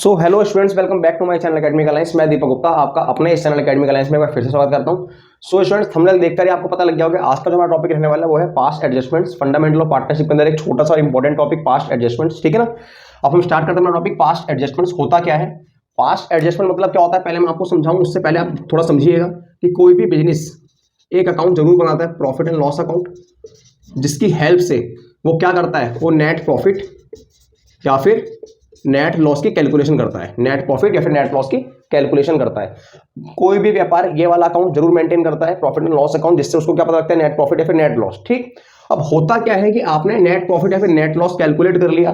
So hello students, welcome back to my channel academic alliance. मैं दीपक गुप्ता आपका अपने इस चैनल एकेडमिक अलायंस में फिर से स्वागत करता हूं। सो स्टूडेंट्स, थंबनेल देखकर ही आपको पता लग गया होगा आज का जो हमारा टॉपिक रहने वाला है वो है past adjustments, fundamental of partnership के अंदर एक छोटा सा इंपॉर्टेंट टॉपिक पास्ट एडजस्टमेंट्स। ठीक है ना। अब हम स्टार्ट करते हैं अपना टॉपिक। पास्ट एडजस्टमेंट्स होता क्या है, पास्ट एडजस्टमेंट मतलब क्या होता है, पहले मैं आपको समझाऊं उससे पहले आप थोड़ा समझिएगा कि कोई भी बिजनेस एक अकाउंट जरूर बनाता है, प्रॉफिट एंड लॉस अकाउंट, जिसकी हेल्प से वो क्या करता है, वो नेट प्रॉफिट या फिर नेट लॉस की कैलकुलेशन करता है। नेट प्रॉफिट या फिर नेट लॉस की कैलकुलेशन करता है। कोई भी व्यापार ये वाला अकाउंट जरूर मेंटेन करता है, प्रॉफिट एंड लॉस अकाउंट, जिससे उसको क्या पता लगता है, नेट प्रॉफिट या फिर नेट लॉस। ठीक। अब होता क्या है कि आपने नेट प्रॉफिट या फिर नेट लॉस कैलकुलेट कर लिया,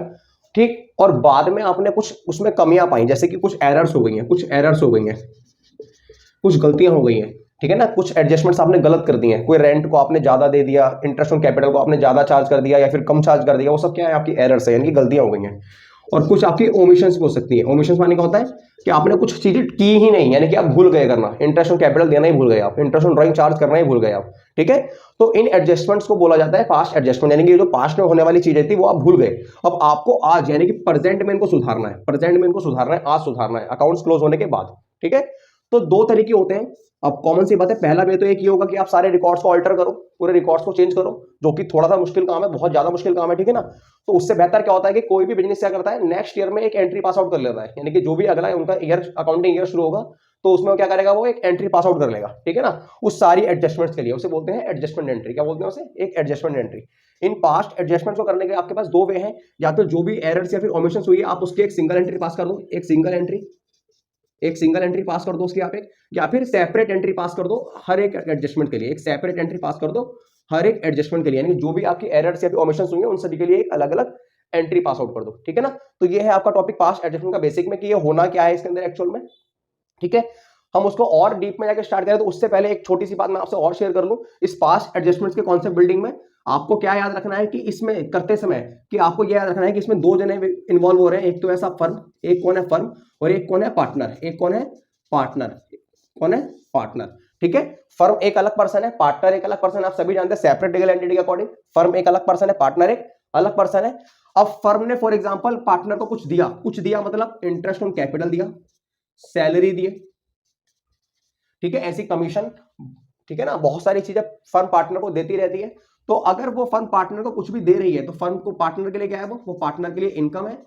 ठीक, और बाद में आपने कुछ उसमें कमियां पाई, जैसे कि कुछ एरर्स हो गई हैं, कुछ एरर्स हो गई हैं, कुछ गलतियां हो गई हैं, ठीक है ना, कुछ एडजस्टमेंट्स आपने गलत कर दिए हैं। कोई रेंट को आपने ज्यादा दे दिया, इंटरेस्ट ऑन कैपिटल को आपने ज्यादा चार्ज कर दिया या फिर कम चार्ज कर दिया, वो सब क्या है, आपकी एरर्स है, यानी कि गलतियां हो गई हैं। और कुछ आपकी ओमिशंस भी हो सकती है। ओमिशंस माने क्या होता है कि आपने कुछ चीजें की ही नहीं, यानी कि आप भूल गए करना, इंटरेस्ट ऑन कैपिटल देना ही भूल गए आप, इंटरेस्ट ऑन ड्राइंग चार्ज करना ही भूल गए आप। ठीक है। तो इन एडजस्टमेंट्स को बोला जाता है पास्ट एडजस्टमेंट, यानी कि जो पास्ट में होने वाली चीजें थी वो आप भूल गए। अब आपको आज यानी कि प्रेजेंट में इनको सुधारना है, प्रेजेंट में इनको सुधारना है, आज सुधारना है, अकाउंट्स क्लोज होने के बाद। ठीक है। तो दो तरीके होते हैं। अब कॉमन सी बात है, पहला वे तो एक ही होगा कि आप सारे रिकॉर्ड्स को अल्टर करो, पूरे रिकॉर्ड्स को चेंज करो, जो कि थोड़ा सा मुश्किल काम है, बहुत ज्यादा मुश्किल काम है। ठीक है ना। तो उससे बेहतर क्या होता है कि कोई भी बिजनेस क्या करता है, नेक्स्ट ईयर में एक एंट्री पास आउट कर लेता है, यानी कि जो भी अगला है उनका ईयर, अकाउंटिंग ईयर शुरू होगा, तो उसमें वो क्या करेगा, वो एक एंट्री पास आउट कर लेगा। ठीक है ना। उस सारी एडजस्टमेंट्स के लिए उसे बोलते हैं एडजस्टमेंट एंट्री। क्या बोलते हैं उसे, एक adjustment entry. In past adjustment को करने के आपके पास दो वे हैं, या तो जो भी एरर्स या फिर ओमिशंस हुई है आप उसकी एक सिंगल एंट्री पास कर दो, एक सिंगल एंट्री, एक सिंगल एंट्री पास कर दो उसकी आप एक, या फिर सेपरेट एंट्री पास कर दो हर एक एडजस्टमेंट के लिए, एक सेपरेट एंट्री पास कर दो हर एक एडजस्टमेंट के लिए, यानी जो भी आपकी एरर्स या फिर ओमिशंस हुई हैं उन सभी के लिए एक अलग अलग एंट्री पास आउट कर दो। ठीक है ना। तो ये है आपका टॉपिक पास्ट एडजस्टमेंट का बेसिक में, कि ये होना क्या है इसके अंदर एक्चुअल में। ठीक है। हम उसको और डीप में जाकर स्टार्ट करें तो उससे पहले एक छोटी सी बात मैं आपसे और शेयर कर लूं। इस पास्ट एडजस्टमेंट्स के कॉन्सेप्ट बिल्डिंग में आपको क्या याद रखना है कि इसमें करते समय, कि आपको यह याद रखना है कि इसमें दो जने इन्वॉल्व हो रहे हैं। एक तो ऐसा फर्म, एक कौन है फर्म, और एक कौन है पार्टनर, एक कौन है पार्टनर, कौन है पार्टनर। ठीक है। फर्म एक अलग पर्सन है, पार्टनर एक अलग पर्सन है, आप सभी जानते हैं सेपरेट लीगल एंटिटी के अकॉर्डिंग फर्म एक अलग पर्सन है, पार्टनर एक अलग पर्सन है। अब फर्म ने फॉर एग्जांपल पार्टनर को कुछ दिया मतलब इंटरेस्ट ऑन कैपिटल दिया, सैलरी दिए, ठीक है, ऐसी कमीशन, ठीक है ना, बहुत सारी चीजें फर्म पार्टनर को देती रहती है। तो अगर वो फर्म पार्टनर को कुछ भी दे रही है तो फर्म को पार्टनर के लिए क्या है, वो पार्टनर के लिए इनकम है,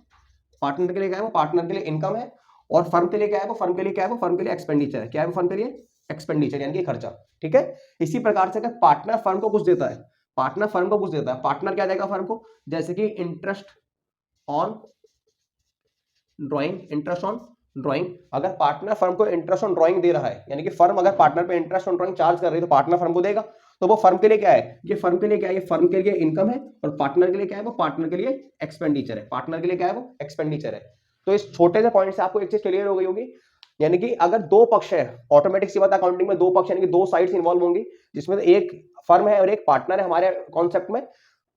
पार्टनर के लिए क्या है, वो पार्टनर के लिए इनकम है। और फर्म के लिए क्या है, वो फर्म के लिए क्या है, वो फर्म के लिए एक्सपेंडिचर है। क्या है वो फर्म के लिए, एक्सपेंडिचर, यानी कि खर्चा। ठीक है। इसी प्रकार से अगर पार्टनर फर्म को कुछ देता है, पार्टनर फर्म को कुछ देता है, पार्टनर क्या देगा फर्म को, जैसे कि interest on drawing, interest on drawing. अगर पार्टनर फर्म को इंटरेस्ट ऑन ड्राइंग दे रहा है, यानी कि फर्म अगर पार्टनर पे इंटरेस्ट ऑन ड्राइंग चार्ज कर रही है तो पार्टनर फर्म को देगा। तो वो फर्म के लिए क्या है, ये फर्म के लिए क्या है, ये फर्म के लिए इनकम है, और पार्टनर के लिए क्या है, वो पार्टनर के लिए एक्सपेंडिचर है, पार्टनर के लिए क्या है, वो एक्सपेंडिचर है। तो इस छोटे से पॉइंट से आपको एक चीज क्लियर हो गई होगी, यानी कि अगर दो पक्ष है, ऑटोमेटिक सी बात है अकाउंटिंग में, दो पक्ष यानी कि दो साइड्स इन्वॉल्व होंगी, जिसमें एक फर्म है और एक पार्टनर है। हमारे कॉन्सेप्ट में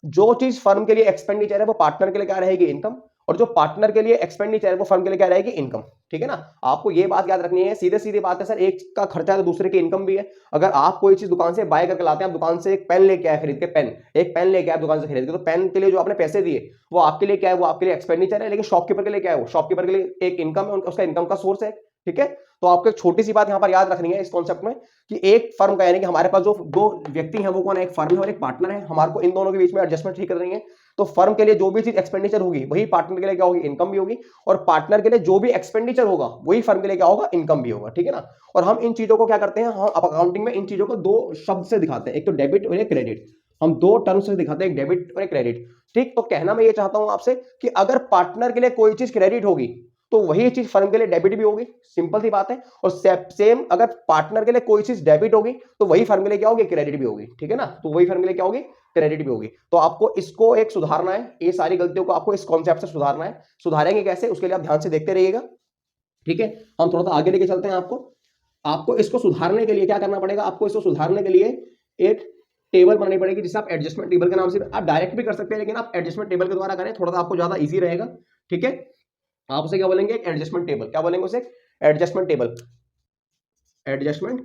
जो चीज फर्म के लिए एक्सपेंडिचर है वो पार्टनर के लिए क्या रहेगी, इनकम, और जो पार्टनर के लिए एक्सपेंडिचर है वो फर्म के लिए क्या रहेगी, इनकम। ठीक है ना। आपको ये बात याद रखनी है, सीधे सीधे बात है सर, एक का खर्चा है तो दूसरे की इनकम भी है। अगर आप कोई चीज दुकान से बाय करके लाते हैं, आप दुकान से एक पेन लेके आए खरीद के, पेन, एक पेन लेके आए दुकान से खरीद के, तो पेन के लिए जो आपने पैसे दिए वो आपके लिए क्या है, वो आपके लिए एक्सपेंडिचर है, लेकिन शॉपकीपर के लिए क्या है, वो शॉपकीपर के लिए एक इनकम है, उसका इनकम का सोर्स है। ठीक है। तो आपको एक छोटी सी बात यहां पर याद रखनी है इस कॉन्सेप्ट में, कि एक फर्म का, यानी कि हमारे पास जो दो व्यक्ति हैं वो कौन है, एक फर्म है और एक पार्टनर है, हमारे को इन दोनों के बीच में एडजस्टमेंट ठीक करनी है। तो फर्म के लिए जो भी चीज एक्सपेंडिचर होगी वही पार्टनर के लिए क्या होगी, इनकम भी होगी, और पार्टनर के लिए जो भी एक्सपेंडिचर होगा वही फर्म के लिए क्या होगा, इनकम भी होगा। ठीक है ना। और हम इन चीजों को क्या करते हैं, हम अकाउंटिंग में इन चीजों को दो शब्द से दिखाते हैं, एक तो डेबिट और एक क्रेडिट। हम दो टर्म से दिखाते हैं, एक डेबिट और एक क्रेडिट। ठीक। तो कहना मैं ये चाहता हूं आपसे कि अगर पार्टनर के लिए कोई चीज क्रेडिट होगी तो वही चीज फर्म के लिए डेबिट भी होगी, सिंपल सी बात है। और सेम अगर पार्टनर के लिए कोई चीज डेबिट होगी तो वही फर्म के लिए क्या होगी, क्रेडिट भी होगी। ठीक है ना। तो वही फर्म के लिए क्या होगी, क्रेडिट भी होगी। तो आपको इसको एक सुधारना है, ये सारी गलतियों को आपको इस कॉन्सेप्ट से सुधारना है। सुधारेंगे कैसे, उसके लिए आप ध्यान से देखते रहिएगा। ठीक है। हम थोड़ा सा आगे लेके चलते हैं आपको। आपको इसको सुधारने के लिए क्या करना पड़ेगा, आपको इसको सुधारने के लिए एक टेबल बनानी पड़ेगी, जिसे आप एडजस्टमेंट टेबल के नाम से आप डायरेक्ट भी कर सकते हैं, लेकिन आप एडजस्टमेंट टेबल के द्वारा करें, थोड़ा सा आपको ज्यादा इजी रहेगा। ठीक है। आप उसे क्या बोलेंगे, एक एडजस्टमेंट टेबल। क्या बोलेंगे उसे, एडजस्टमेंट टेबल, एडजस्टमेंट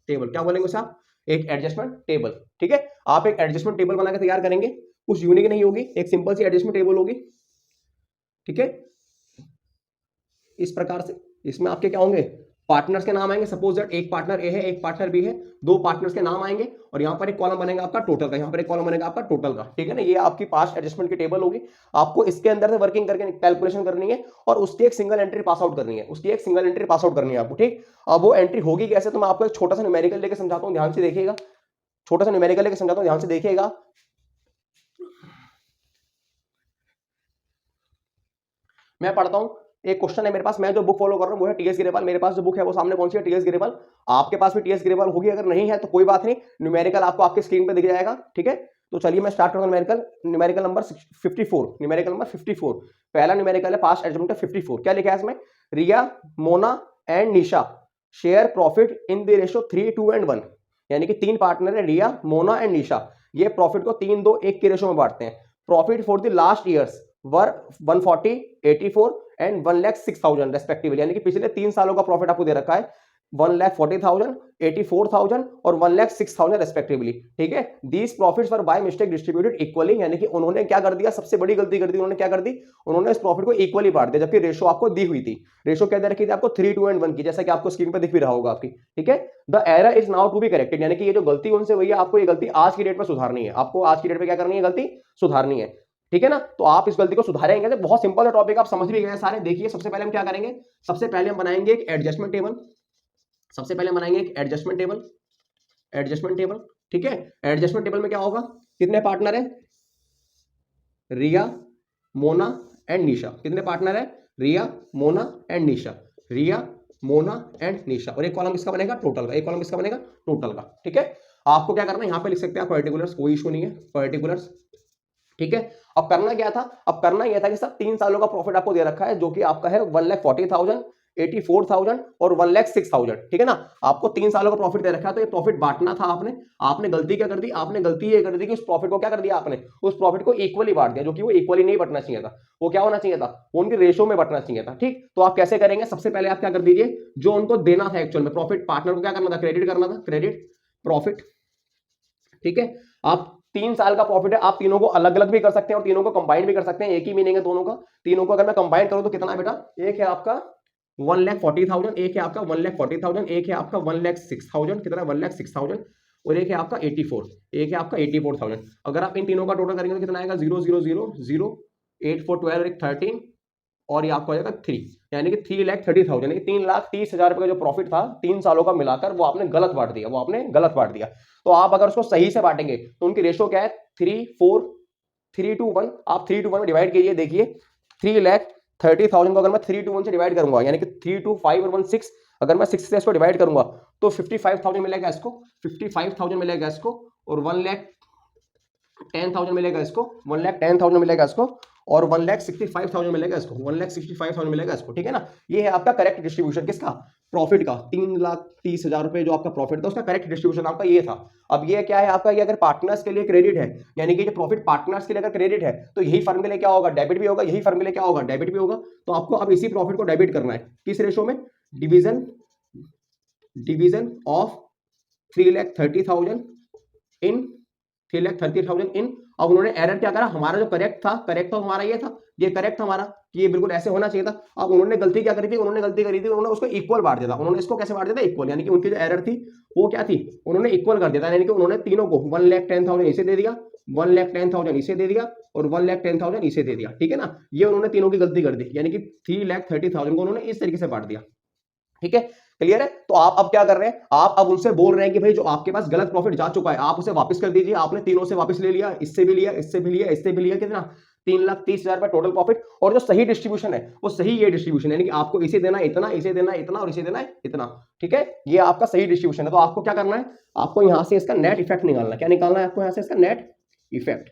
टेबल, क्या बोलेंगे उसे आप, एक एडजस्टमेंट टेबल। ठीक है। आप एक एडजस्टमेंट टेबल बनाकर तैयार करेंगे, कुछ यूनिक नहीं होगी, एक सिंपल सी एडजस्टमेंट टेबल होगी। ठीक है, इस प्रकार से इसमें आपके क्या होंगे, पार्टनर्स के नाम आएंगे। सपोज दैट एक पार्टनर ए है, एक पार्टनर बी है, दो पार्टनर्स के नाम आएंगे और यहाँ पर एक कॉलम बनेगा आपका टोटल का, यहाँ पर एक कॉलम बनेगा आपका टोटल का, ठीक है ना। ये आपकी पास्ट एडजस्टमेंट की टेबल होगी। आपको इसके अंदर से वर्किंग करके कैलकुलेशन करनी है और उसकी एक सिंगल एंट्री पास आउट करनी है, उसकी एक सिंगल एंट्री पास आउट करनी है आपको, ठीक। अब वो एंट्री होगी कैसे, तो मैं आपको एक छोटा सा न्यूमेरिकल लेके समझाता हूँ, ध्यान से देखिएगा। छोटा सा न्यूमेरिकल लेके समझाता हूँ, ध्यान से देखिएगा। मैं पढ़ता हूँ, एक क्वेश्चन है मेरे पास, मैं जो बुक फॉलो कर रहा हूँ वो है टीएस गिरेवाल। मेरे पास जो बुक है वो सामने कौन सी है, टीएस गिरेवाल। आपके पास भी टीएस गिरेवाल होगी, अगर नहीं है तो कोई बात नहीं, न्यूमेरिकल आपको आपके स्क्रीन पे दिख जाएगा, ठीक है। तो चलिए मैं स्टार्ट करता हूँ numerical. Numerical number 54, numerical number 54, पहला न्यूमेरिकल है पास्ट एडजस्टमेंट है 54। क्या लिखा है इसमें, Riya, Mona and Nisha share profit in the ratio 3, 2 and 1। यानी कि तीन पार्टनर है, रिया, मोना एंड निशा, ये प्रॉफिट को 3, 2, 1 के रेशियो में बांटते हैं। Profit for the last years were 140, 84 and 1,06,000 respectively. यानी कि पिछले 3 सालों का प्रॉफिट आपको दे रखा है 1,40,000, 84,000 और 1,06,000 रेस्पेक्टिवली, ठीक है। These profits were by mistake distributed equally. यानी कि उन्होंने क्या कर दिया, सबसे बड़ी गलती कर दी उन्होंने, क्या कर दी, उन्होंने इस प्रॉफिट को इक्वली बांट दिया, जबकि रेशो आपको दी हुई थी। रेशो क्या दे रखी थी आपको, 3, 2 एंड 1 की, जैसा कि आपको स्क्रीन पर दिख भी रहा होगा आपकी, ठीक है। The error is now to be corrected. यानी कि ये जो गलती उनसे हुई है, आपको ये गलती आज की डेट में सुधारनी है। आपको आज की डेट में क्या करनी है, गलती सुधारनी है, ठीक है ना। तो आप इस गलती को सुधारेंगे, तो बहुत सिंपल है टॉपिक, आप समझ भी गए सारे। देखिए सबसे पहले हम क्या करेंगे, सबसे पहले हम बनाएंगे एक एडजस्टमेंट टेबल। सबसे पहले हम बनाएंगे एक एडजस्टमेंट टेबल, एडजस्टमेंट टेबल, ठीक है। एडजस्टमेंट टेबल में क्या होगा, कितने पार्टनर है, रिया, मोना एंड निशा। कितने पार्टनर है, रिया, मोना एंड निशा, रिया, मोना एंड निशा। और एक कॉलम किसका बनेगा, टोटल का। एक कॉलम किसका बनेगा, टोटल का, ठीक है। आपको क्या करना है, यहां पे लिख सकते हैं पर्टिकुलर्स, कोई इशू नहीं है, पर्टिकुलर्स, ठीक है। अब करना क्या था, अब करना यह था कि सब 3 सालों का प्रॉफिट आपको दे रखा है, जो कि आपका है 1,40,000, 84,000 और 1,06,000, ठीक है ना। आपको 3 सालों का प्रॉफिट दे रखा है, तो ये प्रॉफिट बांटना था आपने। आपने गलती क्या कर दी, आपने गलती ये कर दी कि उस प्रॉफिट को क्या कर दिया आपने, उस प्रॉफिट को इक्वली बांट दिया, जो कि वो इक्वली नहीं बटना चाहिए था। वो क्या होना चाहिए था, वो उनकी रेशो में बटना चाहिए था, ठीक। तो आप कैसे करेंगे, सबसे पहले आप क्या कर दीजिए, जो उनको देना था एक्चुअल में प्रॉफिट, पार्टनर को क्या करना था, क्रेडिट करना था, क्रेडिट प्रॉफिट, ठीक है। आप 3 साल का प्रॉफिट है, आप तीनों को अलग अलग भी कर सकते हैं और तीनों को कंबाइन भी कर सकते हैं, एक ही मीनिंग है दोनों का। तीनों को अगर मैं कंबाइन करूं तो कितना है बेटा, एक है आपका 1,40,000, एक है आपका 1,40,000, एक है आपका 1,06,000, कितना 1,06,000 और एक है आपका 84, एक है आपका 84,000। अगर आप इन तीनों का टोटल करेंगे तो कितना आएगा, 0, 0, 0, 0, 8, 4, 12, 13 और ये आपका हो जाएगा 3, यानी कि 3,30,000, यानी 3,30,000 रुपए का जो प्रॉफिट था 3 सालों का मिलाकर, वो आपने गलत बांट दिया, वो आपने गलत बांट दिया। तो आप अगर उसको सही से बांटेंगे तो उनकी रेशो क्या है, 3, 4, 3 to 1। आप 3 to 1 में डिवाइड कीजिए, देखिए 3,30,000 को अगर मैं 3 to 1 से डिवाइड करूंगा, यानी कि 3 to 5 और 1 6, अगर मैं 6 से इसको डिवाइड करूंगा तो 55,000 मिलेगा इसको, 55,000 मिलेगा इसको और 1,10,000 मिलेगा इसको, 1,10,000 मिलेगा इसको और 1,65,000 मिलेगा इसको, 1,65,000 मिलेगा इसको, ठीक है ना। ये है आपका करेक्ट डिस्ट्रीब्यूशन किसका, प्रॉफिट का। 3,30,000 रुपए जो आपका प्रॉफिट था उसका करेक्ट डिस्ट्रीब्यूशन आपका ये था। अब ये क्या है आपका, ये अगर पार्टनर्स के लिए क्रेडिट है, यानी कि जो प्रॉफिट पार्टनर्स के लिए अगर क्रेडिट है तो यही फर्म के लिए क्या होगा, डेबिट भी होगा, यही फर्म के लिए क्या होगा, डेबिट भी होगा। तो आपको अब इसी प्रॉफिट को डेबिट करना है, किस रेशो में, डिवीजन, डिवीजन ऑफ 3,30,000 इन 3,30,000 इन। अब उन्होंने एरर क्या करा, हमारा जो करेक्ट था हमारा ये था, ये करेक्ट था हमारा कि ये बिल्कुल ऐसे होना चाहिए था। अब उन्होंने गलती क्या करी थी, उन्होंने उसको इक्वल बांट दिया था। उन्होंने इसको कैसे बांट दिया था, इक्वल, यानी कि उनकी जो एरर थी वो क्या थी, उन्होंने इक्वल कर दिया था। यानी कि उन्होंने तीनों को 1,10,000 इसे दे दिया, 1,10,000 इसे दे दिया और 1,10,000 इसे दे दिया, ठीक है ना। ये उन्होंने तीनों की गलती कर दी, यानी कि 3,30,000 को उन्होंने इस तरीके से बांट दिया, ठीक है, क्लियर है। तो आप अब क्या कर रहे हैं, आप अब उनसे बोल रहे हैं कि भाई जो आपके पास गलत प्रॉफिट जा चुका है आप उसे वापस कर दीजिए। आपने तीनों से वापस ले लिया, इससे भी लिया, इससे भी लिया, इससे भी लिया, कितना 3,30,000 रुपए टोटल प्रॉफिट। और जो सही डिस्ट्रीब्यूशन है वो सही ये डिस्ट्रीब्यूशन है, यानी कि आपको इसे देना इतना, इसे देना इतना और इसे देना इतना, ठीक है। ये आपका सही डिस्ट्रीब्यूशन है। तो आपको क्या करना है, आपको यहां से इसका नेट इफेक्ट निकालना है। क्या निकालना है आपको, यहां से इसका नेट इफेक्ट,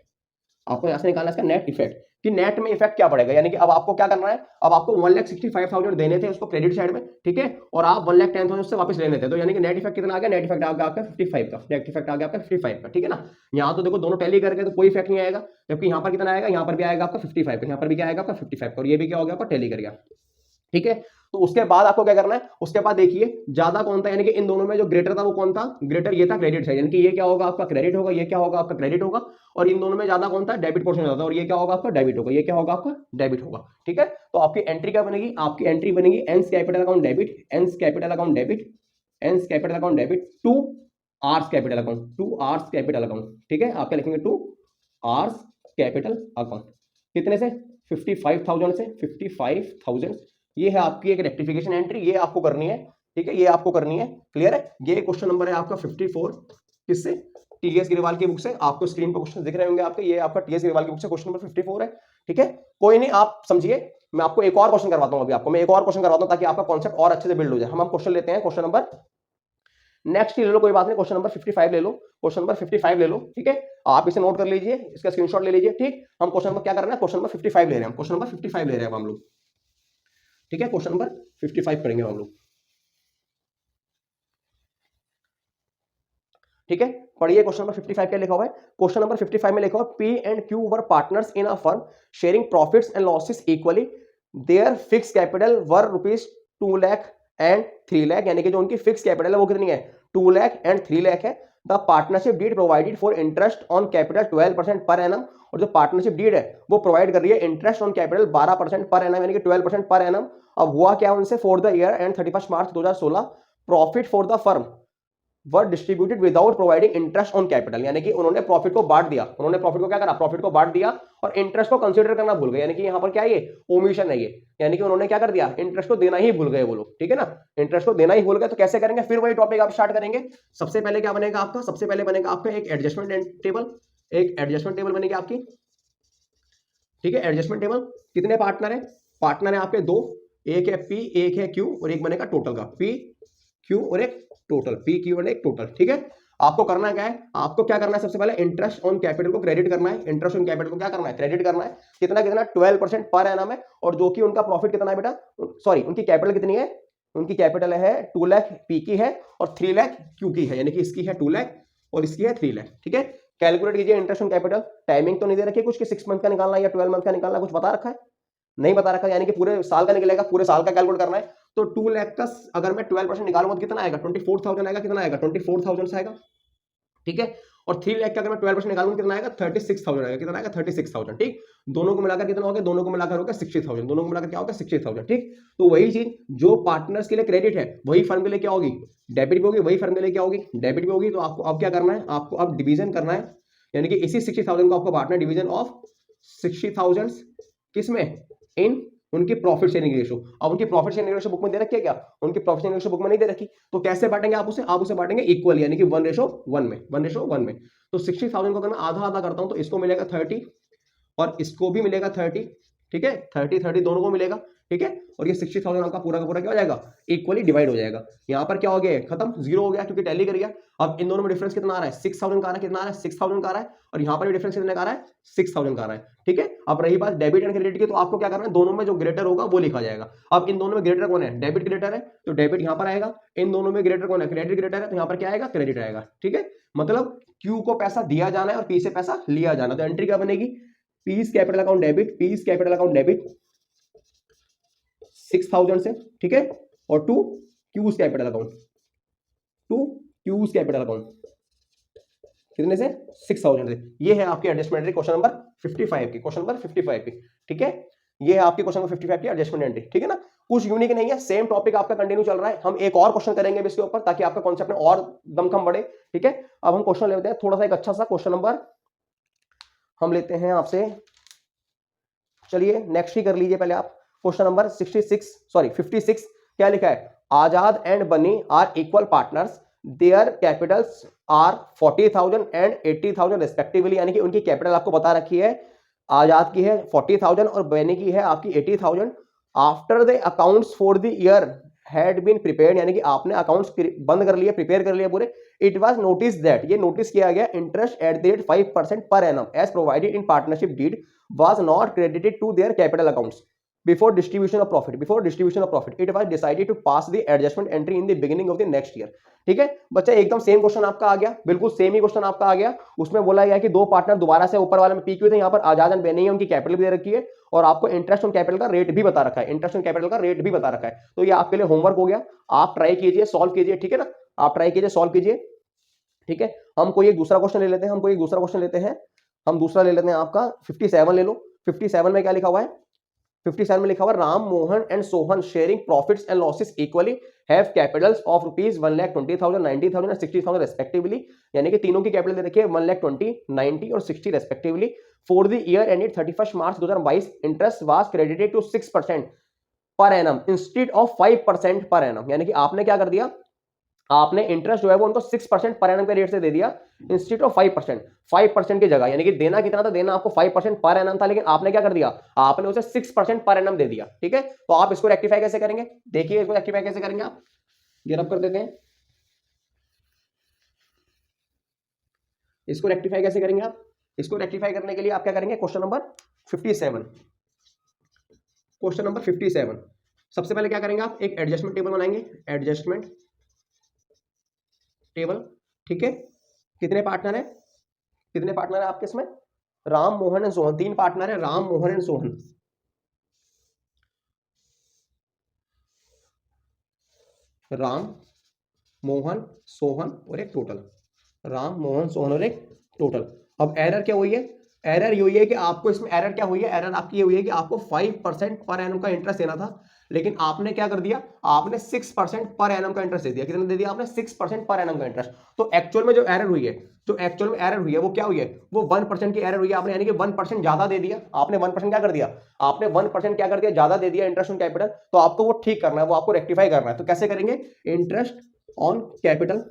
आपको यहां से निकालना है इसका नेट इफेक्ट कि नेट में इफेक्ट क्या पड़ेगा। यानी कि अब आपको क्या करना है, अब आपको 1,65,000 देने थे उसको क्रेडिट साइड में, ठीक है, और आप 1,10,000 उससे वापस लेने थे। तो यानी कि नेट इफेक्ट कितना आ गया, नेट इफेक्ट आ गया आपका 55 का, नेट इफेक्ट आ गया आपका 55 का, ठीक है ना। यहाँ तो देखो दोनों टैली करके तो कोई इफेक्ट नहीं आएगा, जबकि यहाँ पर कितना आएगा, यहाँ पर भी आएगा आपका 55 का, यहाँ पर भी क्या आएगा आपका 55 का, और ये भी क्या हो गया आपका टैली कर गया, ठीक है। तो उसके बाद आपको क्या करना है, उसके बाद देखिए ज्यादा कौन था, यानी कि इन दोनों में जो ग्रेटर था वो कौन था, ग्रेटर ये था, क्रेडिट है, यानी कि ये क्या होगा आपका क्रेडिट होगा, ये क्या होगा आपका क्रेडिट होगा, और इन दोनों में ज्यादा कौन था, डेबिट पोर्शन ज्यादा था, और ये क्या होगा आपका डेबिट होगा, ये क्या होगा आपका डेबिट होगा। ठीक है, तो आपकी एंट्री क्या बनेगी, आपकी एंट्री बनेगी N's capital account debit, N's capital account debit, N's capital account debit to R's capital account, to R's capital account. ठीक है, आप क्या लिखेंगे, टू आर्स कैपिटल अकाउंट, कितने से 55,000 से 55,000। ये है आपकी एक रेक्टिफिकेशन एंट्री, ये आपको करनी है। ठीक है, ये आपको करनी है, क्लियर है। ये क्वेश्चन नंबर है आपका 54, किससे, टीएस गिरवाल की बुक से। आपको स्क्रीन पर क्वेश्चन दिख रहे होंगे आपके, ये आपका टीएस गिरवाल की बुक से क्वेश्चन नंबर 54 है। ठीक है, कोई नहीं, आप समझिए, मैं आपको एक और क्वेश्चन करवाता हूं, अभी आपको मैं एक और क्वेश्चन करवाता हूं ताकि आपका कॉन्सेप्ट और अच्छे से बिल्ड हो जाए। हम क्वेश्चन लेते हैं, क्वेश्चन नंबर नेक्स्ट ले लो, कोई बात नहीं, क्वेश्चन नंबर 55 ले लो, क्वेश्चन नंबर 55 ले लो। ठीक है, आप इसे नोट कर लीजिए, इसका स्क्रीनशॉट ले लीजिए। ठीक, हम क्वेश्चन नंबर क्या कर रहे हैं, क्वेश्चन नंबर 55 ले रहे हैं, क्वेश्चन नंबर 55 ले रहे हैं हम लोग। ठीक है, क्वेश्चन नंबर 55 करेंगे हम लोग। ठीक है, पढ़िए क्वेश्चन नंबर 55 क्या लिखा हुआ है। क्वेश्चन नंबर 55 में लिखा हुआ, P and Q were partners in a firm sharing profits and losses equally, their fixed capital were rupees 2 lakh and 3 lakh, यानी कि जो उनकी फिक्स कैपिटल है वो कितनी है, 2 लाख एंड 3 लाख है। The partnership deed provided for interest on capital 12% per annum, और जो पार्टनरशिप डीड है वो प्रोवाइड कर रही है interest on capital 12% per annum, यानी कि 12% पर एनम। अब हुआ क्या उनसे, for the year and 31 March 2016 profit for the firm were distributed without providing interest on capital, यानी कि उन्होंने प्रॉफिट को बांट दिया, उन्होंने प्रॉफिट को क्या करा, प्रॉफिट को बांट दिया और इंटरेस्ट को कंसीडर करना भूल गए, यानी कि यहां पर क्या है, ये ओमिशन है ये, यानी कि उन्होंने क्या कर दिया, इंटरेस्ट को देना ही भूल गए वो लोग। ठीक है ना, इंटरेस्ट को देना ही भूल गए, तो कैसे करेंगे, फिर वही टॉपिक आप स्टार्ट करेंगे। सबसे पहले क्या बनेगा आपका, सबसे पहले बनेगा आपका एक एडजस्टमेंट टेबल, एक एडजस्टमेंट टेबल बनेगी आपकी। ठीक है, एडजस्टमेंट टेबल, कितने पार्टनर है, पार्टनर है आपके दो, एक है पी, एक है क्यू, और एक बनेगा टोटल का पी क्यू और एक टोटल, पी क्यू और एक टोटल। ठीक है, आपको करना क्या है, आपको क्या करना है, सबसे पहले इंटरेस्ट ऑन कैपिटल को क्रेडिट करना है, इंटरेस्ट ऑन कैपिटल को क्या करना है, क्रेडिट करना है। कितना कितना, 12% पर एनम है, और जो कि उनका प्रॉफिट कितना है बेटा, सॉरी उनकी कैपिटल कितनी है, उनकी कैपिटल है 2 लाख पी की है और 3 लाख क्यू की है, यानी कि इसकी है 2 लाख और इसकी है 3 लाख। ठीक है, कैलकुलेट कीजिए इंटरेस्ट ऑन कैपिटल। टाइमिंग तो नहीं दे रखी कुछ कि 6 मंथ का निकालना है या 12 मंथ का निकालना है, कुछ बता रखा है, नहीं बता रखा, यानी कि पूरे साल का निकलेगा, पूरे साल का कैलकुलेट करना है। तो 2 लाख का अगर मैं 12% निकालूंगा तो कितना आएगा, 24,000 आएगा, कितना आएगा 24,000 से आएगा। ठीक है, और 3 लाख का अगर मैं 12% निकालूंगा कितना आएगा, 36,000 आएगा, कितना आएगा 36,000। ठीक, दोनों को मिलाकर कितना हो गया, दोनों को मिलाकर हो गया 60,000, दोनों को मिलाकर क्या होगा 60,000। ठीक, तो वही चीज जो पार्टनर्स के लिए क्रेडिट है वही फर्म के लिए क्या होगी, डेबिट भी होगी, वही फर्म के लिए क्या होगी, डेबिट भी होगी। तो आपको अब क्या करना है, आपको अब डिवीजन करना है, यानी कि इसी 60,000 को आपको बांटना है, डिवीजन ऑफ 60,000 किसमें, इन उनकी प्रॉफिट शेयरिंग रेशो। अब उनकी प्रॉफिट शेयरिंग रेशो बुक में दे रखी है क्या, उनकी प्रॉफिट शेयरिंग रेशो बुक में नहीं दे रखी, तो कैसे बांटेंगे आप उसे, आप उसे बांटेंगे इक्वल, यानी कि 1:1 में, 1:1 में। तो 60,000 को अगर मैं आधा आधा करता हूं तो इसको मिलेगा 30 और इसको भी मिलेगा 30। ठीक है, 30 दोनों को मिलेगा। ठीक है, और ये 60,000 आपका पूरा का पूरा क्या हो जाएगा, इक्वली डिवाइड हो जाएगा। यहाँ पर क्या हो गया, खत्म, जीरो हो गया क्योंकि टैली कर गया। अब इन दोनों में डिफरेंस कितना आ रहा है, 6,000 का आ रहा है, कितना आ रहा है 6,000 का आ रहा है, और यहाँ पर भी डिफरेंस कितने का आ रहा है, 6,000 का आ रहा है। ठीक है, अब रही बात डेबिट एंड क्रेडिट की, तो आपको क्या करना है, दोनों में जो ग्रेटर होगा वो लिखा जाएगा। अब इन दोनों में ग्रेटर कौन है, डेबिट ग्रेटर है, तो डेबिट यहाँ पर आएगा। इन दोनों में ग्रेटर कौन है, क्रेडिट ग्रेटर है, तो यहाँ पर क्या आएगा, क्रेडिट आएगा। ठीक है, मतलब क्यू को पैसा दिया जाना है और पी से पैसा लिया जाना, तो एंट्री क्या बनेगी, P's capital account debit, P's capital account debit 6,000 से। ठीक है, और to Q's capital account, to Q's capital account कितने से, 6,000 से। ये है आपकी एडजस्टमेंट एंट्री क्वेश्चन नंबर 55 की, क्वेश्चन नंबर 55 की। ठीक है, ये है आपकी क्वेश्चन नंबर 55 की एडजस्टमेंट एंट्री। ठीक है ना, कुछ यूनिक नहीं है, सेम टॉपिक आपका कंटिन्यू चल रहा है। हम एक और क्वेश्चन करेंगे इसके ऊपर ताकि आपका कॉन्सेप्ट में और दमखम बढ़े। ठीक है, अब हम क्वेश्चन लेते हैं थोड़ा सा, एक अच्छा सा क्वेश्चन नंबर हम लेते हैं आपसे, चलिए नेक्स्ट ही कर लीजिए पहले आप। क्वेश्चन नंबर 56 क्या लिखा है, Azad and Bunny are equal partners, their capitals are 40,000 and 80,000 respectively, यानी कि उनकी कैपिटल आपको बता रखी है, आजाद की है 40,000 और बनी की है आपकी 80,000। After the accounts for the year had been prepared, यानी कि आपने अकाउंट्स बंद कर लिए, प्रिपेयर कर लिए पूरे। इट वाज नोटिस दैट, ये नोटिस किया गया, interest at the rate 5% per annum as provided in partnership deed was not credited to their capital accounts. before distribution of profit it was decided to pass the adjustment entry in the beginning of the next year। ठीक है बच्चा, एकदम same question आपका आ गया, बिल्कुल same ही question आपका आ गया। उसमें बोला गया कि दो पार्टनर दोबारा से ऊपर वाले में पी क्यू थे, यहाँ पर आजाद एंड बेनी है, उनकी कैपिटल भी दे रखी है और आपको इंटरेस्ट ऑन कैपिटल का रेट भी बता रखा है, इंटरेस्ट ऑन कैपिटल का रेट भी बता रखा है। तो ये आपके लिए होमवर्क हो गया, आप ट्राई कीजिए, सॉल्व कीजिए, ठीक है ना, आप ट्राई कीजिए, सॉल्व कीजिए, ठीक है। हम कोई एक दूसरा क्वेश्चन ले लेते हैं, हम दूसरा ले लेते हैं आपका 57 ले लो। 57 में क्या लिखा हुआ है, 57 में लिखा हुआ Ram Mohan and Sohan sharing profits and losses equally have Capitals of rupees 1,20,000, 90,000 और 60,000 रेस्पेक्टिवली। यानी कि तीनों की कैपिटल दे रखी है 1,20,000, 90 और 60 respectively. For the year ended 31 March 2022 interest was credited to 6% per annum instead of 5% per annum. यानी कि आपने क्या कर दिया, आपने इंटरेस्ट जो है वो उनको 6% पर एनम के रेट से दे दिया इंस्टेड ऑफ 5% की जगह। यानी कि देना कितना था, देना आपको 5% पर एनम था, लेकिन आपने क्या कर दिया, आपने उसे 6% पर एनम दे दिया। ठीक है, तो आप इसको रेक्टिफाई कैसे करेंगे, देखिए इसको रेक्टिफाई कैसे करेंगे आप, ये रब कर देते हैं, इसको रेक्टिफाई कैसे करेंगे आप। इसको रेक्टिफाई करने के लिए आप क्या करेंगे, क्वेश्चन नंबर 57 सबसे पहले क्या करेंगे आप, एक एडजस्टमेंट टेबल बनाएंगे, एडजस्टमेंट टेबल। ठीक है, कितने पार्टनर है, आपके इसमें, राम मोहन एंड सोहन, 3 पार्टनर है, राम मोहन एंड सोहन, राम मोहन सोहन और एक टोटल, राम मोहन सोहन और एक टोटल। अब एरर क्या हुई है, एरर ये हुई है कि आपको इसमें एरर क्या हुई है, एरर आपकी ये हुई है कि आपको 5% पर एनम का इंटरेस्ट देना था, लेकिन आपने क्या कर दिया, आपने 6% पर एनम का इंटरेस्ट दे दिया। कितना दे दिया आपने, 6% पर एनम का इंटरेस्ट। तो एक्चुअल में जो एरर हुई है, वो क्या हुई है, वो 1% की एरर हुई है आपने, यानी कि 1% ज्यादा दे दिया आपने, 1% क्या कर दिया आपने, 1% क्या कर दिया, ज्यादा दे दिया इंटरेस्ट ऑन कैपिटल। तो आपको वो ठीक करना है, वो आपको रेक्टिफाई करना है। तो कैसे करेंगे, interest on capital,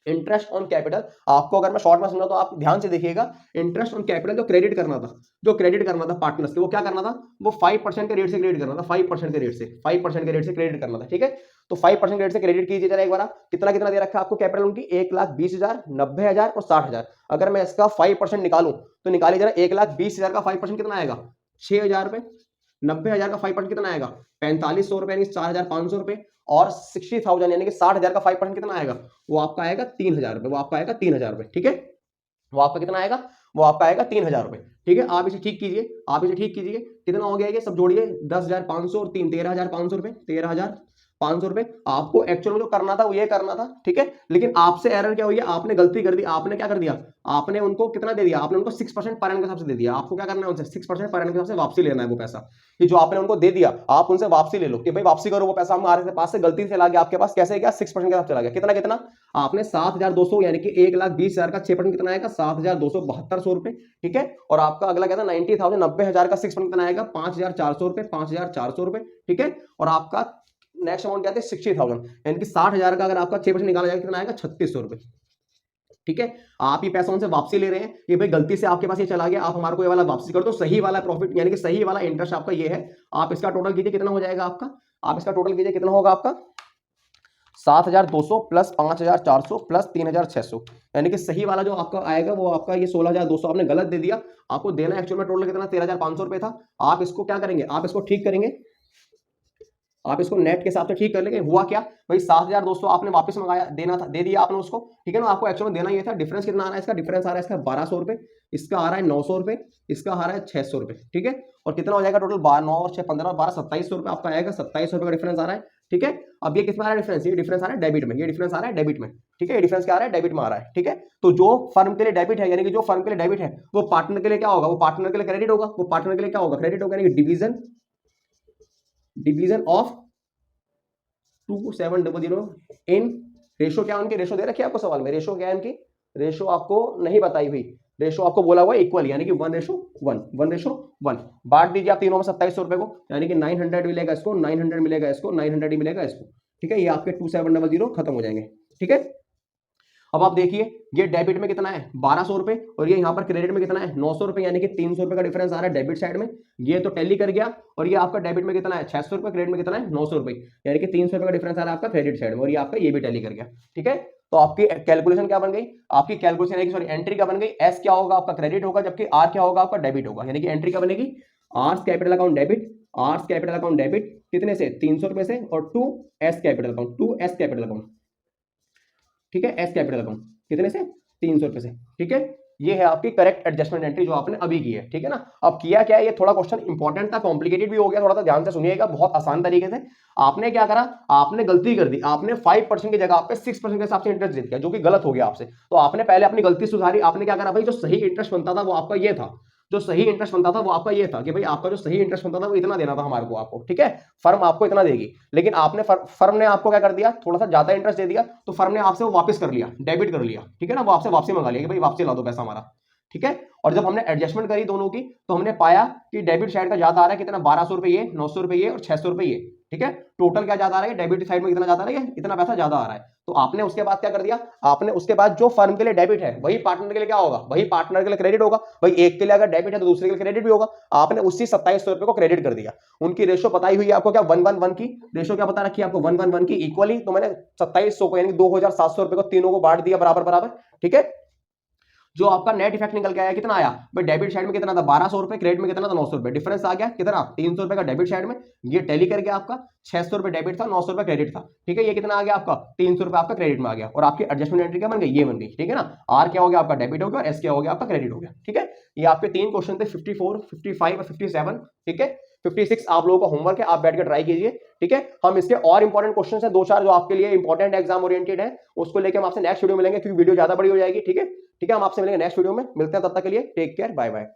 interest on capital आपको अगर मैं शॉर्ट में समझा तो आप ध्यान से देखिएगा, इंटरेस्ट ऑन कैपिटल जो क्रेडिट करना था पार्टनर्स के, वो क्या करना था, वो 5% के रेट से क्रेडिट करना था, 5% के रेट से क्रेडिट करना था। ठीक है, तो 5% रेट से क्रेडिट कीजिए जरा एक बार, कितना कितना दे रखा है आपको कैपिटल उनकी, 1,20,000, 90,000 और 60,000। अगर मैं इसका 5% निकालूं तो निकालिए जरा, 1,20,000 का 5% कितना आएगा, 6,000 रुपए, 90,000 का 5% कितना आएगा, 4,500 रुपए, यानी 4,500 रुपए, और 60,000 यानी कि 60,000 का 5% कितना आएगा, वो आपका आएगा 3,000 रुपए, वो आपका आएगा 3,000 रुपए। ठीक है, वो आपका कितना आएगा, वो आपका आएगा 3,000 रुपए। ठीक है, आप इसे ठीक कीजिए, कितना हो गया ये, सब जोड़िए, 10,500 और 3, 13,500 रुपए, 13,500 रुपए। आपको एक्चुअल में जो करना था वो ये करना था। ठीक है, लेकिन आपसे एरर क्या हुई है, आपने गलती कर दी, आपने क्या कर दिया, आपने उनको कितना दे दिया, आपने उनको 6% पर एनम के हिसाब से दे दिया। आपको क्या करना है, उनसे 6% पर एनम के हिसाब से वापसी लेना है वो पैसा, कि जो आपने उनको दे दिया आप उनसे वापसी ले लो, कि भाई वापसी करो वो पैसा, हमारे पास से गलती से चला गया आपके पास, कैसे गया, 6% के हिसाब से चला गया। कितना कितना आपने 7,200, यानी कि 1,20,000 का 6% कितना आएगा, 7,272 रुपए। ठीक है, और आपका अगला कहता है 90,000, 90,000 का 6% कितना आएगा, 5,400 रुपए, 5,400 रुपए। ठीक है, और आपका नेक्स्ट अमाउंट क्या है, 60,000, यानी कि 60,000 का अगर आपका 6% निकाला जाएगा कितना आएगा, 3,600 रुपए। ठीक है, आप ये पैसा उनसे वापसी ले रहे हैं, ये भाई गलती से आपके पास ये चला गया, आप हमारे को ये वाला वापसी कर दो, सही वाला प्रॉफिट यानी कि सही वाला इंटरेस्ट आपका ये है। आप इसका टोटल कीजिए, कितना हो जाएगा आपका, आप इसका टोटल कीजिए, कितना होगा आपका, 7,200 प्लस 5,400 प्लस 3,600, यानी कि सही वाला जो आपका आएगा वो आपका ये 16,200 आपने गलत दे दिया। आपको देना एक्चुअल में टोटल कितना, 13,500 रुपए था। आप इसको क्या करेंगे, आप इसको ठीक करेंगे, आप इसको नेट के हिसाब से ठीक कर लेंगे। हुआ क्या भाई, 7,200 आपने वापस मंगाया, देना था, दे दिया आपने उसको। ठीक है ना, आपको एक्चुअल में देना ये था। डिफरेंस कितना आ रहा है इसका, डिफरेंस आ रहा है इसका 1,200 रुपए, इसका आ रहा है 900 रुपए, इसका आ रहा है 600 रुपए। ठीक है, और कितना हो जाएगा टोटल, 9 और 6 15 12 2700 रुपए आपका आएगा, 2700 रुपए का डिफरेंस आ रहा है। ठीक है, अब ये कितना आ रहा है डिफरेंस, ये डिफरेंस आ रहा है डेबिट में, ये डिफरेंस आ रहा है डेबिट में। ठीक है, ये डिफरेंस क्या आ रहा है, डेबिट में आ रहा है। ठीक है, तो जो फर्म के लिए डेबिट है, यानी कि जो फर्म के लिए डेबिट है वो पार्टनर के लिए क्या होगा, वो पार्टनर के लिए क्रेडिट होगा, वो पार्टनर के लिए क्या होगा, क्रेडिट होगा, यानी कि डिवीजन ऑफ 2700 इन रेशो। क्या उनकी रेशो दे रखी है आपको सवाल में, रेशो क्या है इनकी, रेशो आपको नहीं बताई हुई, रेशो आपको बोला हुआ इक्वल, यानी कि 1:1 बांट दीजिए आप तीनों में 2700 रुपए को, यानी कि 900 मिलेगा इसको, 900 मिलेगा इसको, 900 ही मिलेगा इसको। ठीक है, ये आपके 2700 खत्म हो जाएंगे। ठीक है, अब आप देखिए ये डेबिट में कितना है 1,200 रुपए, और ये यहाँ पर क्रेडिट में कितना है 900 रुपए, यानी कि 300 रुपए का डिफरेंस आ रहा है डेबिट साइड में। ये तो टैली कर गया, और ये आपका डेबिट में कितना है 600 रुपए, क्रेडिट में कितना है 900 रुपए, यानी कि 300 रुपए का डिफरेंस आ रहा है आपका क्रेडिट साइड में, और ये आपका ये भी टैली कर गया। ठीक है, तो आपकी कैलकुलेशन क्या बन गई, आपकी कैलकुलेशन सॉरी एंट्री क्या बन गई, एस क्या होगा आपका क्रेडिट होगा, जबकि आर क्या होगा आपका डेबिट होगा। यानी कि एंट्री क्या बनेगी, R capital account debit, R's capital account debit कितने से 300 रुपए से, और to S capital account, to S capital account, ठीक है, एस कैपिटल अकाउंट कितने से 300 रुपए से, ठीक है। ये है आपकी करेक्ट एडजस्टमेंट एंट्री जो आपने अभी की है, ठीक है ना। अब किया क्या है, ये थोड़ा क्वेश्चन इंपॉर्टेंट था, कॉम्प्लिकेटेड भी हो गया, थोड़ा सा ध्यान से सुनिएगा, बहुत आसान तरीके से। आपने क्या करा, आपने गलती कर दी, आपने 5% की जगह पे 6% के हिसाब से इंटरेस्ट दे दिया, जो कि गलत हो गया आपसे। तो आपने पहले अपनी गलती सुधारी, आपने क्या करा भाई, जो सही इंटरेस्ट बनता था वो आपका ये था, जो सही इंटरेस्ट बनता था वो आपका ये था कि भाई आपका जो सही इंटरेस्ट बनता था वो इतना देना था हमारे को, आपको, ठीक है। फर्म आपको इतना देगी, लेकिन आपने फर्म ने आपको क्या कर दिया, थोड़ा सा ज्यादा इंटरेस्ट दे दिया, तो फर्म ने आपसे वो वापस कर लिया, डेबिट कर लिया, ठीक है ना, वो आपसे वापसी मंगा लिया कि भाई वापसी ला दो पैसा हमारा, ठीक है। और जब हमने एडजस्टमेंट करी दोनों की, तो हमने पाया कि डेबिट साइड का ज्यादा आ रहा है, कितना 1200 रुपए ये, 900 रुपए ये और 600 रुपए ये, ठीक है। टोटल क्या ज्यादा आ रहा है, डेबिट साइड में कितना ज्यादा आ रहा है, इतना पैसा ज्यादा आ रहा है। तो आपने उसके बाद क्या कर दिया, आपने उसके बाद जो फर्म के लिए डेबिट है वही पार्टनर के लिए क्या होगा, वही पार्टनर के लिए क्रेडिट होगा। भाई एक के लिए अगर डेबिट है तो दूसरे के लिए क्रेडिट भी होगा। आपने उसी 2700 रुपए को क्रेडिट कर दिया। उनकी रेशो बताई हुई है आपको, क्या 111 की रेशो क्या बता रखी है आपको, 111 की इक्वली। तो मैंने 2700 को यानी 2700 रुपए को तीनों को बांट दिया बराबर बराबर, ठीक है। जो आपका नेट इफेक्ट निकल के आया कितना आया भाई, डेबिट साइड में कितना था 1200 रुपए, क्रेडिट में कितना था 900 रुपए, डिफरेंस आ गया कितना 300 रुपए का डेबिट साइड में, ये टैली कर गया आपका। 600 रुपए डेबिट था, 900 रुपए क्रेडिट था, ठीक है। ये कितना आ गया आपका 300 रुपए आपका क्रेडिट में आ गया, और आपकी एडजस्टमेंट एंट्री क्या बन गई, ये बन गई, ठीक है ना। आर क्या हो गया आपका डेबिट हो गया, और एस क्या हो गया आपका क्रेडिट हो गया, ठीक है। ये आपके तीन क्वेश्चन थे 54, 55 और 57, ठीक है। 56 आप लोगों का होमवर्क है, आप बैठ कर ट्राई कीजिए, ठीक है। हम इसके और इंपॉर्टेंट क्वेश्चन है दो चार जो आपके लिए इंपॉर्टेंट एग्जाम ओरिएंटेड है, उसको लेकर हम आपसे नेक्स्ट वीडियो मिलेंगे, क्योंकि वीडियो ज्यादा बड़ी हो जाएगी, ठीक है। ठीक है, हम आपसे मिलेंगे नेक्स्ट वीडियो में, मिलते हैं, तब तक के लिए टेक केयर, बाय बाय।